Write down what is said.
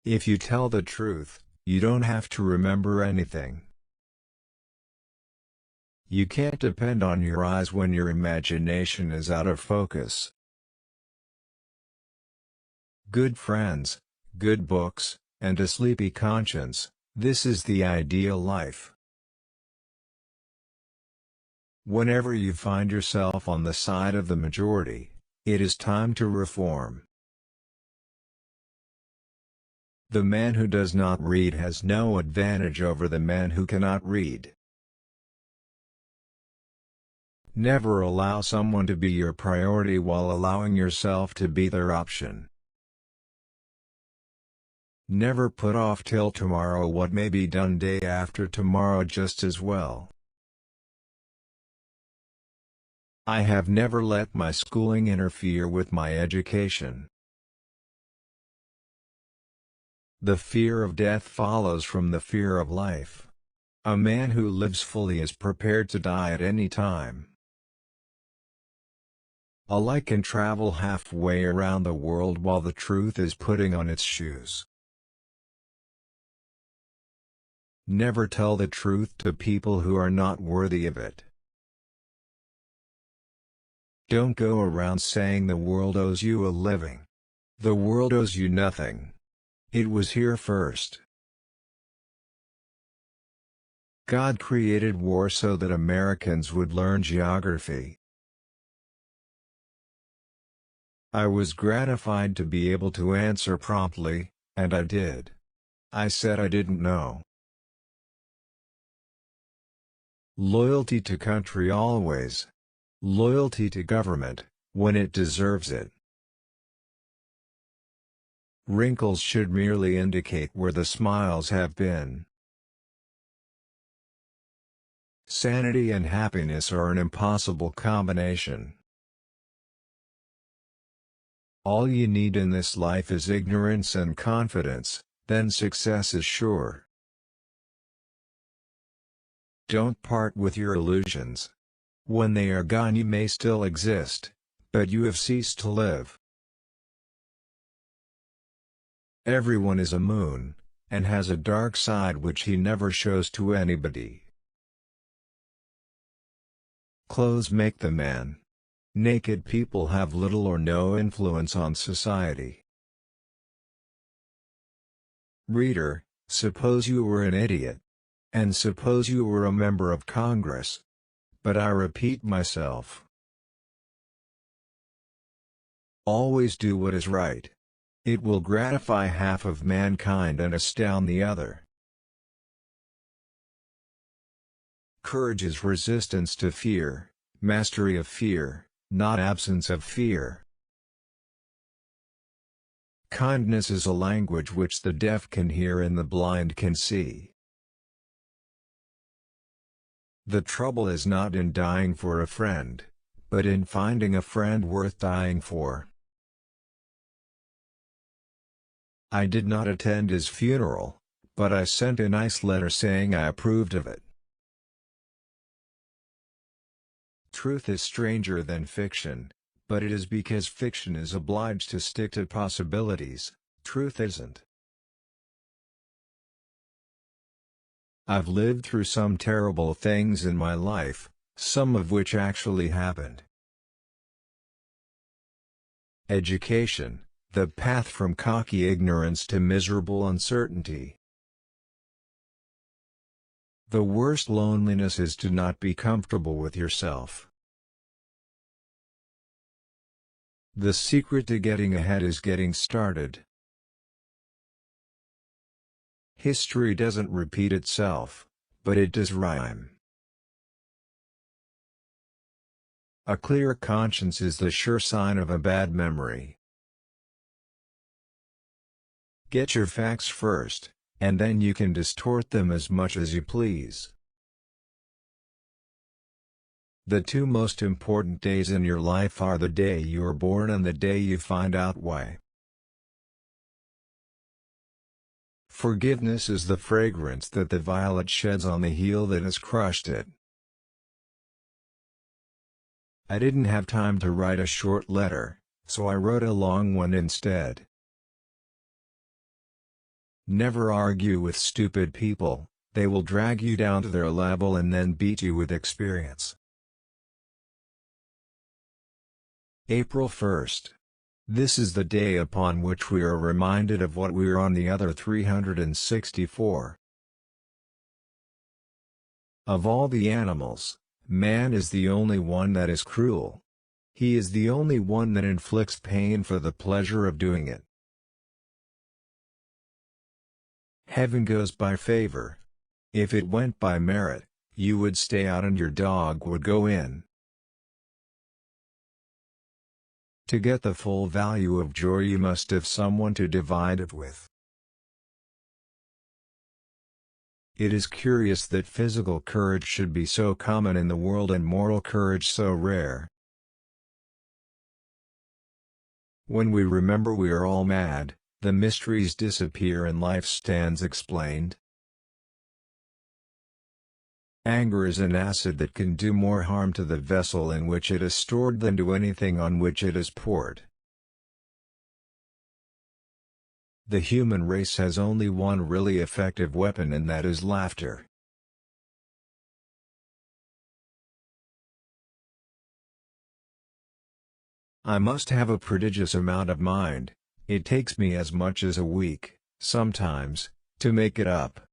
If you tell the truth, you don't have to remember anything. You can't depend on your eyes when your imagination is out of focus. Good friends, good books, and a sleepy conscience, this is the ideal life. Whenever you find yourself on the side of the majority, it is time to reform. The man who does not read has no advantage over the man who cannot read. Never allow someone to be your priority while allowing yourself to be their option. Never put off till tomorrow what may be done day after tomorrow just as well. I have never let my schooling interfere with my education. The fear of death follows from the fear of life. A man who lives fully is prepared to die at any time. A light can travel halfway around the world while the truth is putting on its shoes. Never tell the truth to people who are not worthy of it. Don't go around saying the world owes you a living. The world owes you nothing. It was here first. God created war so that Americans would learn geography. I was gratified to be able to answer promptly, and I did. I said I didn't know. Loyalty to country always. Loyalty to government, when it deserves it. Wrinkles should merely indicate where the smiles have been. Sanity and happiness are an impossible combination. All you need in this life is ignorance and confidence, then success is sure. Don't part with your illusions. When they are gone you may still exist, but you have ceased to live. Everyone is a moon, and has a dark side which he never shows to anybody. Clothes make the man. Naked people have little or no influence on society. Reader, suppose you were an idiot. And suppose you were a member of Congress. But I repeat myself. Always do what is right. It will gratify half of mankind and astound the other. Courage is resistance to fear, mastery of fear, not absence of fear. Kindness is a language which the deaf can hear and the blind can see. The trouble is not in dying for a friend, but in finding a friend worth dying for. I did not attend his funeral, but I sent a nice letter saying I approved of it. Truth is stranger than fiction, but it is because fiction is obliged to stick to possibilities, truth isn't. I've lived through some terrible things in my life, some of which actually happened. Education, the path from cocky ignorance to miserable uncertainty. The worst loneliness is to not be comfortable with yourself. The secret to getting ahead is getting started. History doesn't repeat itself, but it does rhyme. A clear conscience is the sure sign of a bad memory. Get your facts first, and then you can distort them as much as you please. The two most important days in your life are the day you are born and the day you find out why. Forgiveness is the fragrance that the violet sheds on the heel that has crushed it. I didn't have time to write a short letter, so I wrote a long one instead. Never argue with stupid people, they will drag you down to their level and then beat you with experience. April 1st. This is the day upon which we are reminded of what we are on the other 364. Of all the animals, man is the only one that is cruel. He is the only one that inflicts pain for the pleasure of doing it. Heaven goes by favor. If it went by merit, you would stay out and your dog would go in. To get the full value of joy you must have someone to divide it with. It is curious that physical courage should be so common in the world and moral courage so rare. When we remember we are all mad, the mysteries disappear and life stands explained. Anger is an acid that can do more harm to the vessel in which it is stored than to anything on which it is poured. The human race has only one really effective weapon, and that is laughter. I must have a prodigious amount of mind. It takes me as much as a week, sometimes, to make it up.